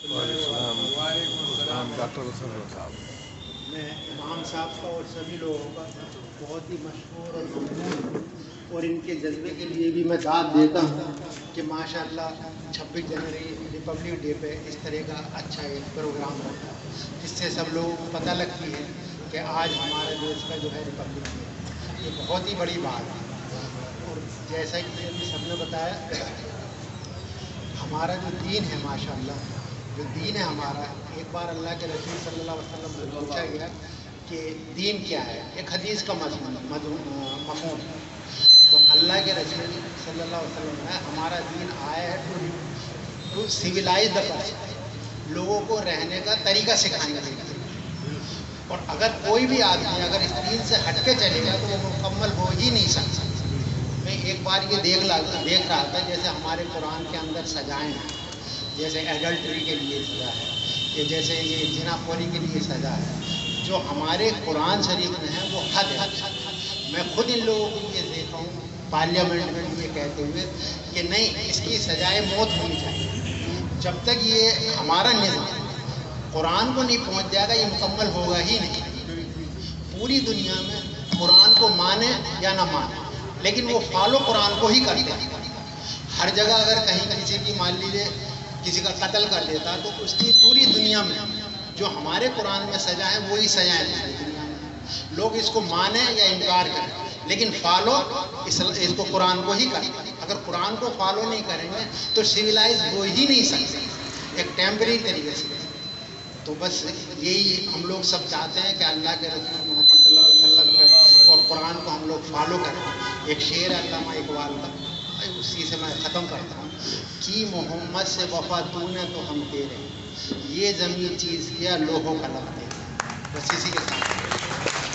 وعلیکم السلام ڈاکٹر صاحب، میں امام صاحب کا اور سبھی لوگوں کا بہت ہی مشکور اور ممنون ہوں، اور ان کے جذبے کے لیے بھی میں داد دیتا ہوں کہ ماشاءاللہ 26 جنوری ریپبلک ڈے پہ اس طرح کا اچھا ایک پروگرام ہوتا ہے، جس سے سب لوگوں کو پتہ لگتی ہے کہ آج ہمارے دیش کا جو ہے ریپبلک ڈے، یہ بہت ہی بڑی بات ہے۔ اور جیسا کہ ابھی سب نے بتایا، ہمارا جو دین ہے ماشاءاللہ، جو دین ہے ہمارا، ایک بار اللہ کے رسول صلی اللہ علیہ وسلم سے پوچھا گیا کہ دین کیا ہے، ایک حدیث کا مفہوم، تو اللہ کے رسول صلی اللہ علیہ وسلم نے ہمارا دین آیا ہے ٹو سیولائز دا پرسن، لوگوں کو رہنے کا طریقہ سکھانے کے لیے، اور اگر کوئی بھی آدمی اگر اس دین سے ہٹ کے چلے گا تو وہ مکمل ہو ہی نہیں سکتا۔ میں ایک بار یہ دیکھ رہا تھا، جیسے ہمارے قرآن کے اندر سزائیں ہیں، جیسے ایڈلٹری کے لیے سزا ہے، یا جیسے یہ زنا خوری کے لیے سزا ہے، جو ہمارے قرآن شریف میں ہے وہ حد ہے۔ میں خود ان لوگوں کو یہ دیکھا ہوں پارلیمنٹ میں یہ کہتے ہوئے کہ نہیں، اس کی سزائے موت ہونی چاہیے۔ جب تک یہ ہمارا نظام قرآن کو نہیں پہنچ جائے گا، یہ مکمل ہوگا ہی نہیں۔ پوری دنیا میں قرآن کو مانے یا نہ مانے، لیکن وہ فالو قرآن کو ہی کرتے ہیں۔ ہر جگہ اگر کہیں کسی کی مان لیجیے کسی کا قتل کر دیتا تو اس کی پوری دنیا میں جو ہمارے قرآن میں سزا ہے وہی سزائیں ہیں دنیا میں۔ لوگ اس کو مانیں یا انکار کریں، لیکن فالو اس کو قرآن کو ہی کریں۔ اگر قرآن کو فالو نہیں کریں گے تو سویلائز ہو ہی نہیں سکتے، ایک ٹیمپری طریقے سے۔ تو بس یہی ہم لوگ سب چاہتے ہیں کہ اللہ کے رسول محمد صلی اللہ علیہ وسلم اور قرآن کو ہم لوگ فالو کریں۔ ایک شعر ہے علامہ اقبال کا، اسی سے میں ختم کرتا ہوں کہ محمد سے وفا تو نے تو ہم تیرے، یہ زمین چیز کیا لوہوں کا لب دے۔ بس اسی کے ساتھ